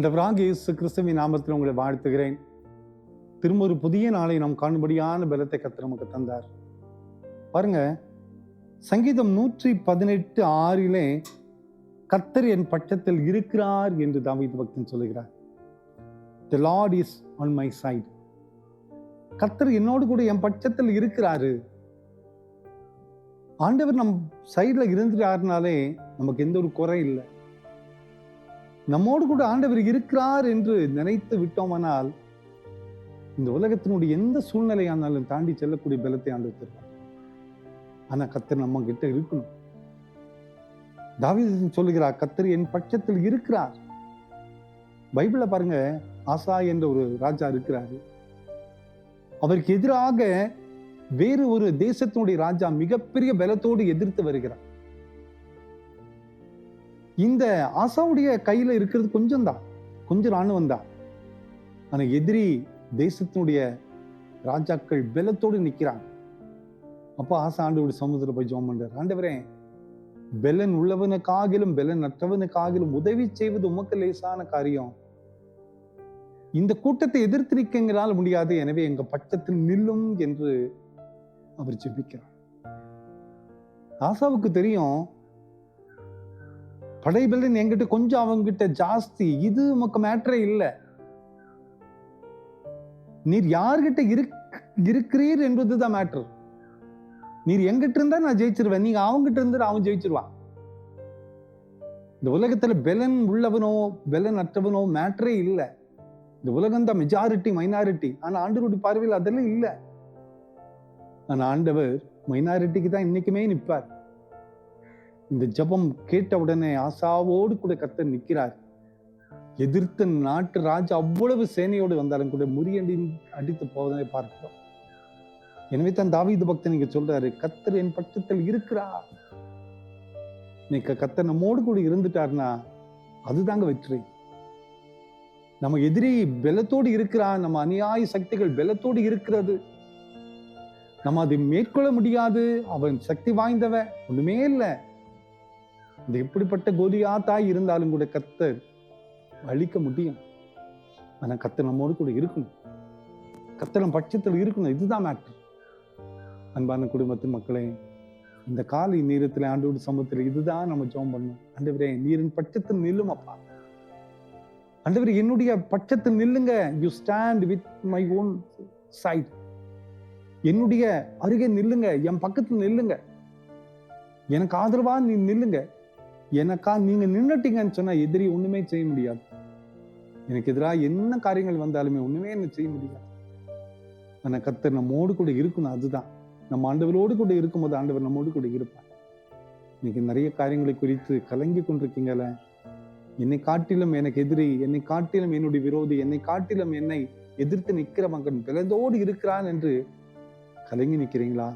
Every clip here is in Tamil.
ஆண்டவராகிய இயேசு கிறிஸ்துவின் நாமத்தில் உங்களை வாழ்த்துகிறேன். திரும்ப ஒரு புதிய நாளை நாம் காணும்படியான பலத்தை கர்த்தர் நமக்கு தந்தார். பாருங்க, சங்கீதம் 118:6 கர்த்தர் என் பட்சத்தில் இருக்கிறார் என்று தாவீது பக்தன் சொல்லுகிறார். The Lord is on my side. கர்த்தர் என்னோடு கூட என் பட்சத்தில் இருக்கிறாரு. ஆண்டவர் நம் சைட்ல இருந்துட்டாருனாலே நமக்கு எந்த ஒரு குறை இல்லை. நம்மோடு கூட ஆண்டவர் இருக்கிறார் என்று நினைத்து விட்டோமானால் இந்த உலகத்தினுடைய எந்த சூழ்நிலையானாலும் தாண்டி செல்லக்கூடிய பலத்தை ஆண்டவர் தருவார். ஆனா கர்த்தர் நம்ம கிட்ட இருக்கணும். தாவீது சொல்லுகிறார், கர்த்தர் என் பட்சத்தில் இருக்கிறார். பைபிள்ல பாருங்க, ஆசா என்ற ஒரு ராஜா இருக்கிறாரு. அவருக்கு எதிராக வேறு ஒரு தேசத்தினுடைய ராஜா மிகப்பெரிய பலத்தோடு எதிர்த்து வருகிறார். இந்த ஆசாவுடைய கையில இருக்கிறது கொஞ்சம் ராணுவம் தான். ஆனா எதிரி தேசத்தினுடைய ராஜாக்கள் பலத்தோடு நிக்கிறாங்க. அப்ப ஆசா ஆண்டவருடைய சமுதிரத்துல போய் ஜெபம் பண்றாரு. ஆண்டவரே, பெலன் உள்ளவனுக்காகிலும் பெலன் அற்றவனுக்காகிலும் உதவி செய்வது உமக்கு லேசான காரியம். இந்த கூட்டத்தை எதிர்த்து நிற்கங்களால் முடியாது, எனவே எங்க பட்சத்தில் நில்லும் என்று அவர் ஜெபிக்கிறார். ஆசாவுக்கு தெரியும், படைபலன் என்கிட்ட கொஞ்சம் அவங்கிட்ட ஜாஸ்தி, இது உமக்கு மேட்டரே இல்லை. நீர் யார்கிட்ட இருக்கிறீர் என்பதுதான் மேட்டர். நீர் எங்கிட்ட இருந்தா நான் ஜெயிச்சிருவேன், நீங்க அவங்கிட்ட இருந்து அவன் ஜெயிச்சிருவான். இந்த உலகத்துல பெலன் உள்ளவனோ பெலன் அற்றவனோ மேட்டரே இல்லை. இந்த உலகம் தான் மெஜாரிட்டி மைனாரிட்டி. ஆனா ஆண்டவருடைய பார்வையில் அதெல்லாம் இல்லை. ஆனா ஆண்டவர் மைனாரிட்டிக்கு தான் இன்னைக்குமே நிற்பார். இந்த ஜெபம் கேட்ட உடனே ஆசாவோடு கூட கர்த்தர் நிற்கிறார். எதிர்த்த நாட்டு ராஜா அவ்வளவு சேனையோடு வந்தாலும் கூட முறியடி அடித்து போவதை பார்க்கிறோம். எனவே தான் தாவீது பக்தன் இங்க சொல்றாரு, கர்த்தர் என் பட்சத்தில் இருக்கிறார். இன்னைக்கு கர்த்தர் நம்மோடு கூட இருந்துட்டார்னா அதுதாங்க வெற்றி. நம்ம எதிரி பலத்தோடு இருக்கிறான், நம்ம அநியாய சக்திகள் பலத்தோடு இருக்கிறது, நம்ம அதை மேற்கொள்ள முடியாது, அவன் சக்தி வாய்ந்தவன் ஒண்ணுமே இல்லை. இந்த எப்படிப்பட்ட கோலியாத்தாய் இருந்தாலும் கூட கர்த்தர் அழிக்க முடியும். ஆனா கர்த்தர் நம்மோடு கூட இருக்கணும், கர்த்தர் நம்ம பட்சத்தில் இருக்கணும். இதுதான் மேட்டர். அன்பான குடும்பத்தின் மக்களே, இந்த காலை நேரத்துல ஆண்டவருடைய சமூகத்துல இதுதான் நம்ம ஜெபம் பண்ணணும். ஆண்டவரே, நீரின் பட்சத்தில் நில்லும் அப்பா. ஆண்டவரே, என்னுடைய பட்சத்தில் நில்லுங்க. You stand with my own side. என்னுடைய அருகே நில்லுங்க, என் பக்கத்தில் நில்லுங்க, எனக்கு ஆதரவா நீ நில்லுங்க. எனக்கா நீங்க நின்னுட்டீங்கன்னு சொன்னா எதிரி ஒண்ணுமே செய்ய முடியாது. எனக்கு எதிராக என்ன காரியங்கள் வந்தாலுமே ஒண்ணுமே என்ன செய்ய முடியாது. ஆனா கர்த்தர் நம்மோடு கூட இருக்கணும். அதுதான் நம்ம ஆண்டவரோடு கூட இருக்கும்போது ஆண்டவர் நம்மோடு கூட இருப்பார். இன்னைக்கு நிறைய காரியங்களை குறித்து கலங்கி கொண்டிருக்கீங்கள. என்னை காட்டிலும் எனக்கு எதிரி, என்னை காட்டிலும் என்னுடைய விரோதி, என்னை காட்டிலும் என்னை எதிர்த்து நிற்கிற மகன் பிளந்தோடு இருக்கிறான் என்று கலங்கி நிற்கிறீங்களா?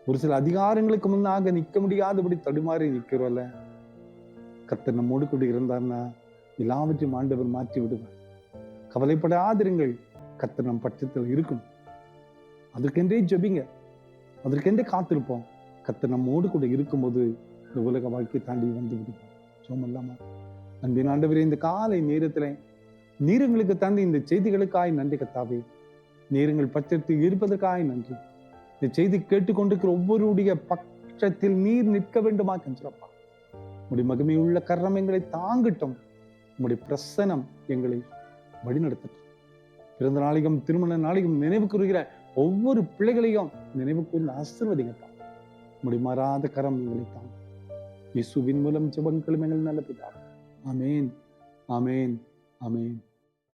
ஒரு சில அதிகாரங்களுக்கு முன்னாக நிற்க முடியாதபடி தடுமாறி நிற்கிறோம்ல. கர்த்தர் நம்மோடு கூட இருந்தார்னா எல்லாவற்றையும் ஆண்டவர் மாற்றி விடுவார். கவலைப்படாதிருங்கள், கர்த்தர் நம் பட்சத்தில் இருக்கணும். அதற்கென்றே ஜெபிங்க, அதற்கென்றே காத்திருப்போம். கர்த்தர் நம்மோடு கூட இருக்கும்போது இந்த உலக வாழ்க்கையை தாண்டி வந்து விடுவோம். சோமல்லாமா? அன்பின் ஆண்டவரே, இந்த காலை நேரத்துல நீரங்களுக்கு தந்து இந்த செய்திகளுக்காய் நன்றி கர்த்தாவே. நீரங்கள் பட்சத்தில் இருப்பதற்காய் நன்றி. இந்த செய்தி கேட்டுக்கொண்டிருக்கிற ஒவ்வொருடைய பட்சத்தில் நீர் நிற்க வேண்டுமா கெஞ்சிரப்பா. உங்களுடைய மகிமையுள்ள கரம் எங்களை தாங்கட்டும். உங்களுடைய பிரசனம் எங்களை வழிநடத்தட்டும். பிறந்த நாளையும் திருமண நாளையும் நினைவு கூறுகிற ஒவ்வொரு பிள்ளைகளையும் நினைவு கூர்ந்து ஆசீர்வதிங்கப்பா. உங்களுடைய மாறாத கரம் எங்களை தாங்க. இயேசுவின் மூலம் ஜெபங்களும் எங்கள் நல்ல பிதாவே. ஆமேன், ஆமேன், ஆமேன்.